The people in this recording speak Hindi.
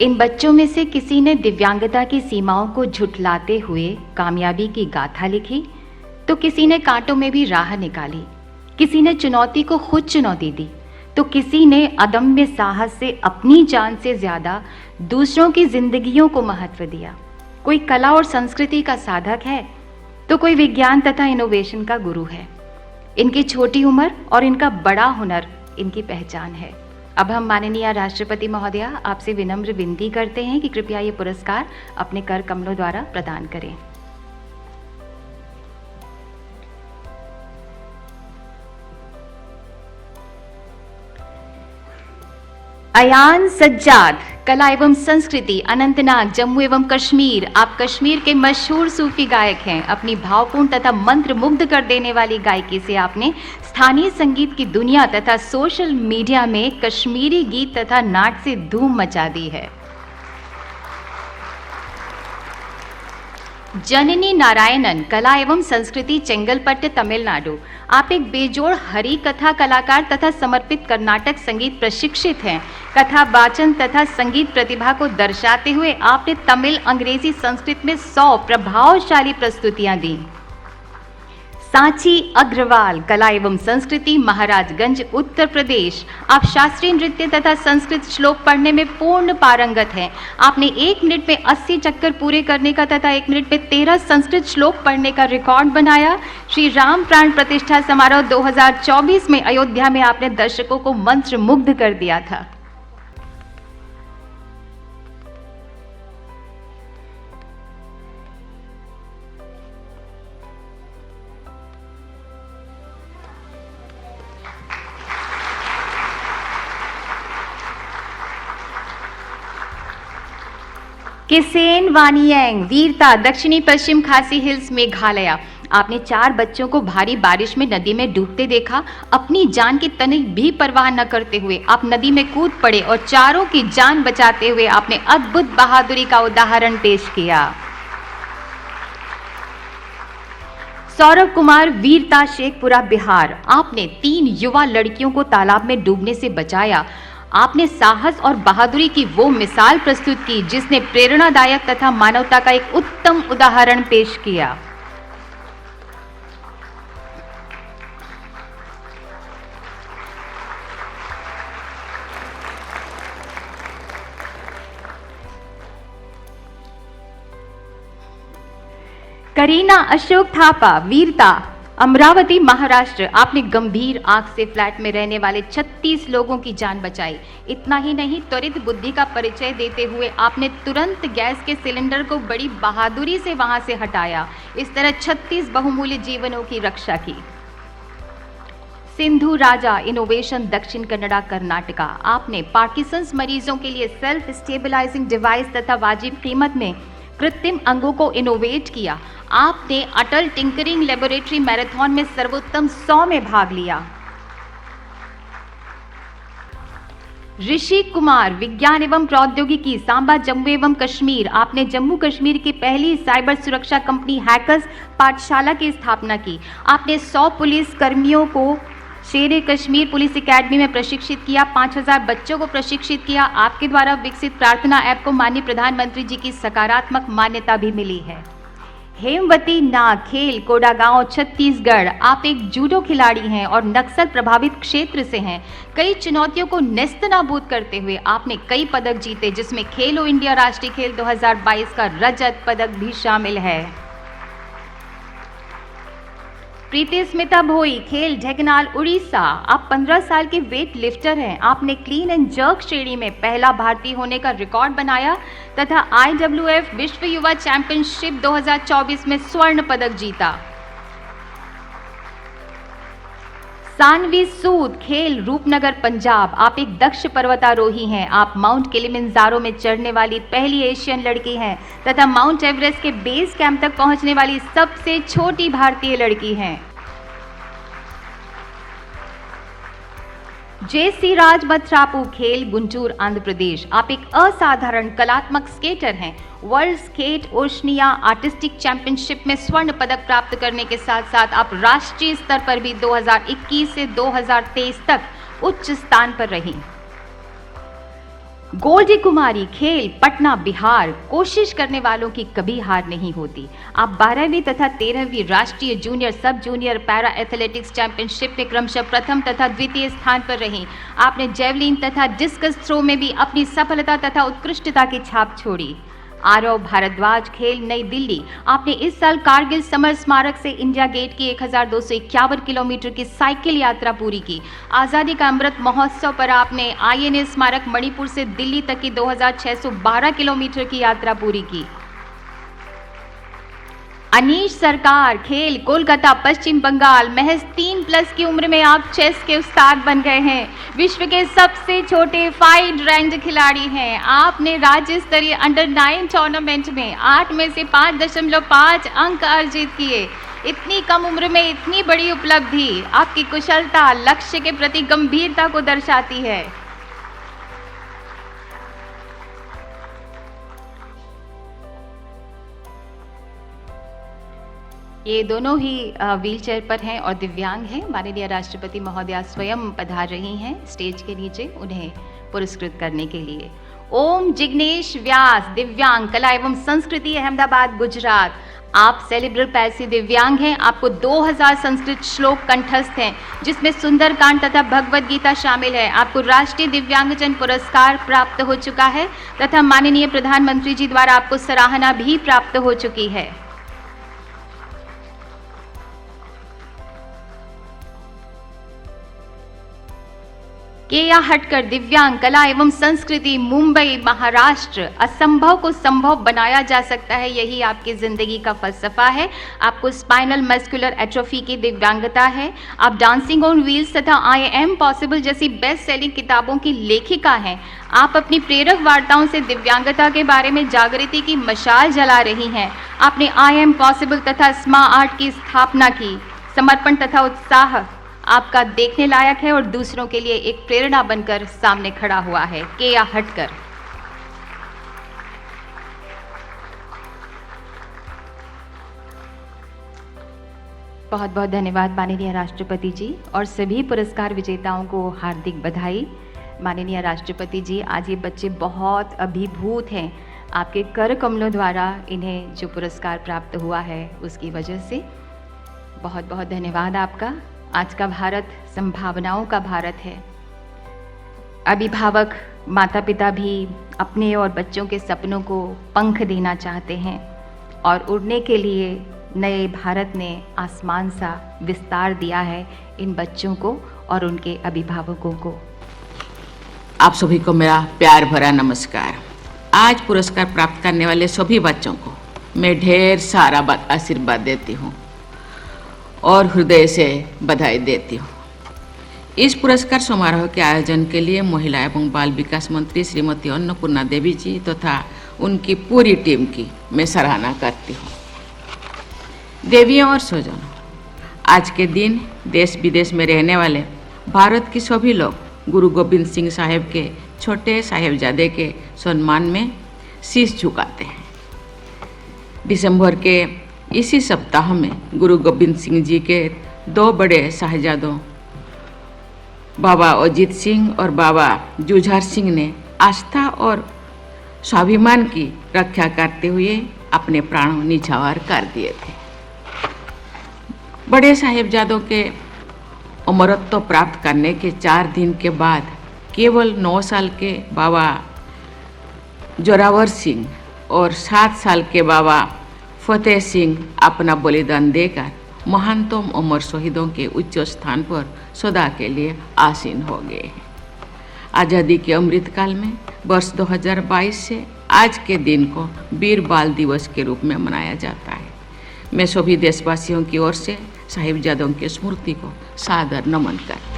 इन बच्चों में से किसी ने दिव्यांगता की सीमाओं को झुठलाते हुए कामयाबी की गाथा लिखी, तो किसी ने कांटों में भी राह निकाली, किसी ने चुनौती को खुद चुनौती दी, तो किसी ने अदम्य साहस से अपनी जान से ज्यादा दूसरों की जिंदगियों को महत्व दिया। कोई कला और संस्कृति का साधक है, तो कोई विज्ञान तथा इनोवेशन का गुरु है। इनकी छोटी उम्र और इनका बड़ा हुनर इनकी पहचान है। अब हम माननीय राष्ट्रपति महोदया आपसे विनम्र विनती करते हैं कि कृपया ये पुरस्कार अपने कर कमलों द्वारा प्रदान करें। अयान सज्जाद, कला एवं संस्कृति, अनंतनाग, जम्मू एवं कश्मीर। आप कश्मीर के मशहूर सूफी गायक हैं। अपनी भावपूर्ण तथा मंत्र मुग्ध कर देने वाली गायकी से आपने स्थानीय संगीत की दुनिया तथा सोशल मीडिया में कश्मीरी गीत तथा नाट से धूम मचा दी है। जननी नारायणन, कला एवं संस्कृति, चेंगलपट्ट, तमिलनाडु। आप एक बेजोड़ हरि कथा कलाकार तथा समर्पित कर्नाटक संगीत प्रशिक्षित हैं। कथा वाचन तथा संगीत प्रतिभा को दर्शाते हुए आपने तमिल, अंग्रेजी, संस्कृत में 100 प्रभावशाली प्रस्तुतियां दी। सांची अग्रवाल, कला एवं संस्कृति, महाराजगंज, उत्तर प्रदेश। आप शास्त्रीय नृत्य तथा संस्कृत श्लोक पढ़ने में पूर्ण पारंगत हैं। आपने 1 मिनट में 80 चक्कर पूरे करने का तथा 1 मिनट में 13 संस्कृत श्लोक पढ़ने का रिकॉर्ड बनाया। श्री राम प्राण प्रतिष्ठा समारोह 2024 में अयोध्या में आपने दर्शकों को मंत्र मुग्ध कर दिया था। किसेन वानियांग, वीरता, दक्षिणी पश्चिम खासी हिल्स, मेघालय। आपने 4 बच्चों को भारी बारिश में नदी में डूबते देखा। अपनी जान की तनिक भी परवाह न करते हुए आप नदी में कूद पड़े और चारों की जान बचाते हुए आपने अद्भुत बहादुरी का उदाहरण पेश किया। सौरभ कुमार, वीरता, शेखपुरा, बिहार। आपने 3 युवा लड़कियों को तालाब में डूबने से बचाया। आपने साहस और बहादुरी की वो मिसाल प्रस्तुत की जिसने प्रेरणादायक तथा मानवता का एक उत्तम उदाहरण पेश किया। करीना अशोक थापा, वीरता, अमरावती, महाराष्ट्र। आपने गंभीर आग से फ्लैट में रहने वाले 36 लोगों की जान बचाई। इतना ही नहीं, त्वरित बुद्धि का परिचय देते हुए आपने तुरंत गैस के सिलेंडर को बड़ी बहादुरी से वहां से हटाया। इस तरह 36 बहुमूल्य जीवनों की रक्षा की। सिंधु राजा, इनोवेशन, दक्षिण कन्नड़ा, कर्नाटका। आपने पार्किंसंस मरीजों के लिए सेल्फ स्टेबलाइजिंग डिवाइस तथा वाजिब कीमत में कृत्रिम अंगों को इनोवेट किया। आपने अटल टिंकरिंग लेबोरेटरी मैराथन में सर्वोत्तम 100 में भाग लिया। ऋषि कुमार, विज्ञान एवं प्रौद्योगिकी, सांबा, जम्मू एवं कश्मीर। आपने जम्मू कश्मीर की पहली साइबर सुरक्षा कंपनी हैकर्स पाठशाला की स्थापना की। आपने 100 पुलिस कर्मियों को शेरे कश्मीर पुलिस एकेडमी में प्रशिक्षित किया। 5000 बच्चों को प्रशिक्षित किया। आपके द्वारा विकसित प्रार्थना ऐप को माननीय प्रधानमंत्री जी की सकारात्मक मान्यता भी मिली है। हेमवती नाग, खेल, कोडागांव, छत्तीसगढ़। आप एक जूडो खिलाड़ी हैं और नक्सल प्रभावित क्षेत्र से हैं। कई चुनौतियों को नेस्तनाबूद करते हुए आपने कई पदक जीते, जिसमें खेलो इंडिया राष्ट्रीय खेल 2022 का रजत पदक भी शामिल है। प्रीति स्मिता भोई, खेल, ढेंकनाल, उड़ीसा। आप 15 साल के वेट लिफ्टर हैं। आपने क्लीन एंड जर्क श्रेणी में पहला भारतीय होने का रिकॉर्ड बनाया तथा IWF विश्व युवा चैंपियनशिप 2024 में स्वर्ण पदक जीता। सानवी सूद, खेल, रूपनगर, पंजाब। आप एक दक्ष पर्वतारोही हैं। आप माउंट किलिमंजारो में चढ़ने वाली पहली एशियन लड़की हैं तथा माउंट एवरेस्ट के बेस कैंप तक पहुंचने वाली सबसे छोटी भारतीय लड़की हैं। JC राज मथरापू, खेल, गुंटूर, आंध्र प्रदेश। आप एक असाधारण कलात्मक स्केटर हैं। World skate Oceania artistic championship में स्वर्ण पदक प्राप्त करने के साथ साथ आप राष्ट्रीय स्तर पर भी 2021 से 2023 तक उच्च स्थान पर रहीं। गोल्डी कुमारी खेल पटना बिहार, कोशिश करने वालों की कभी हार नहीं होती। आप 12वीं तथा 13वीं राष्ट्रीय जूनियर सब जूनियर पैरा एथलेटिक्स चैंपियनशिप में क्रमशः प्रथम तथा द्वितीय स्थान पर रहीं। आपने जेवलिन तथा डिस्कस थ्रो में भी अपनी सफलता तथा उत्कृष्टता की छाप छोड़ी। आरव भारद्वाज खेल नई दिल्ली, आपने इस साल कारगिल समर स्मारक से इंडिया गेट की 1251 किलोमीटर की साइकिल यात्रा पूरी की। आज़ादी का अमृत महोत्सव पर आपने INA स्मारक मणिपुर से दिल्ली तक की 2612 किलोमीटर की यात्रा पूरी की। अनीश सरकार खेल कोलकाता पश्चिम बंगाल, महज 3+ की उम्र में आप चेस के उस्ताद बन गए हैं। विश्व के सबसे छोटे 5 रैंक्ड खिलाड़ी हैं। आपने राज्य स्तरीय अंडर 9 टूर्नामेंट में 8 में से 5.5 अंक अर्जित किए। इतनी कम उम्र में इतनी बड़ी उपलब्धि आपकी कुशलता, लक्ष्य के प्रति गंभीरता को दर्शाती है। ये दोनों ही व्हीलचेयर पर हैं और दिव्यांग हैं। माननीय राष्ट्रपति महोदया स्वयं पधार रही हैं स्टेज के नीचे उन्हें पुरस्कृत करने के लिए। ओम जिग्नेश व्यास, दिव्यांग, कला एवं संस्कृति, अहमदाबाद, गुजरात। आप सेलिब्रल पैल्सी दिव्यांग हैं। आपको 2000 संस्कृत श्लोक कंठस्थ हैं, जिसमें सुंदरकांड तथा भगवद गीता शामिल है। आपको राष्ट्रीय दिव्यांगजन पुरस्कार प्राप्त हो चुका है तथा माननीय प्रधानमंत्री जी द्वारा आपको सराहना भी प्राप्त हो चुकी है। केया हटकर, दिव्यांग, कला एवं संस्कृति, मुंबई, महाराष्ट्र। असंभव को संभव बनाया जा सकता है, यही आपकी जिंदगी का फलसफा है। आपको स्पाइनल मस्कुलर एट्रोफी की दिव्यांगता है। आप डांसिंग ऑन व्हील्स तथा आई एम पॉसिबल जैसी बेस्ट सेलिंग किताबों की लेखिका हैं। आप अपनी प्रेरक वार्ताओं से दिव्यांगता के बारे में जागृति की मशाल जला रही हैं। आपने आई एम पॉसिबल तथा स्मा आर्ट की स्थापना की। समर्पण तथा उत्साह आपका देखने लायक है और दूसरों के लिए एक प्रेरणा बनकर सामने खड़ा हुआ है। केया हटकर। बहुत बहुत धन्यवाद माननीय राष्ट्रपति जी और सभी पुरस्कार विजेताओं को हार्दिक बधाई। माननीय राष्ट्रपति जी, आज ये बच्चे बहुत अभिभूत हैं। आपके कर कमलों द्वारा इन्हें जो पुरस्कार प्राप्त हुआ है उसकी वजह से बहुत बहुत धन्यवाद आपका। आज का भारत संभावनाओं का भारत है। अभिभावक, माता पिता भी अपने और बच्चों के सपनों को पंख देना चाहते हैं और उड़ने के लिए नए भारत ने आसमान सा विस्तार दिया है इन बच्चों को और उनके अभिभावकों को। आप सभी को मेरा प्यार भरा नमस्कार। आज पुरस्कार प्राप्त करने वाले सभी बच्चों को मैं ढेर सारा आशीर्वाद देती हूँ और हृदय से बधाई देती हूँ। इस पुरस्कार समारोह के आयोजन के लिए महिला एवं बाल विकास मंत्री श्रीमती अन्नपूर्णा देवी जी तथा उनकी पूरी टीम की मैं सराहना करती हूँ। देवियों और स्वजनों, आज के दिन देश विदेश में रहने वाले भारत के सभी लोग गुरु गोविंद सिंह साहेब के छोटे साहेबजादे के सम्मान में शीश झुकाते हैं। दिसंबर के इसी सप्ताह में गुरु गोविंद सिंह जी के 2 बड़े साहिबजादों बाबा अजीत सिंह और बाबा जुझार सिंह ने आस्था और स्वाभिमान की रक्षा करते हुए अपने प्राण निछावर कर दिए थे। बड़े साहिबजादों के अमरत्व प्राप्त करने के 4 दिन के बाद केवल 9 साल के बाबा जोरावर सिंह और 7 साल के बाबा फतेह सिंह अपना बलिदान देकर महानतम अमर शहीदों के उच्च स्थान पर सदा के लिए आसीन हो गए हैं। आज़ादी के अमृतकाल में वर्ष 2022 से आज के दिन को वीर बाल दिवस के रूप में मनाया जाता है। मैं सभी देशवासियों की ओर से साहिबजादों की स्मृति को सादर नमन करती हूँ।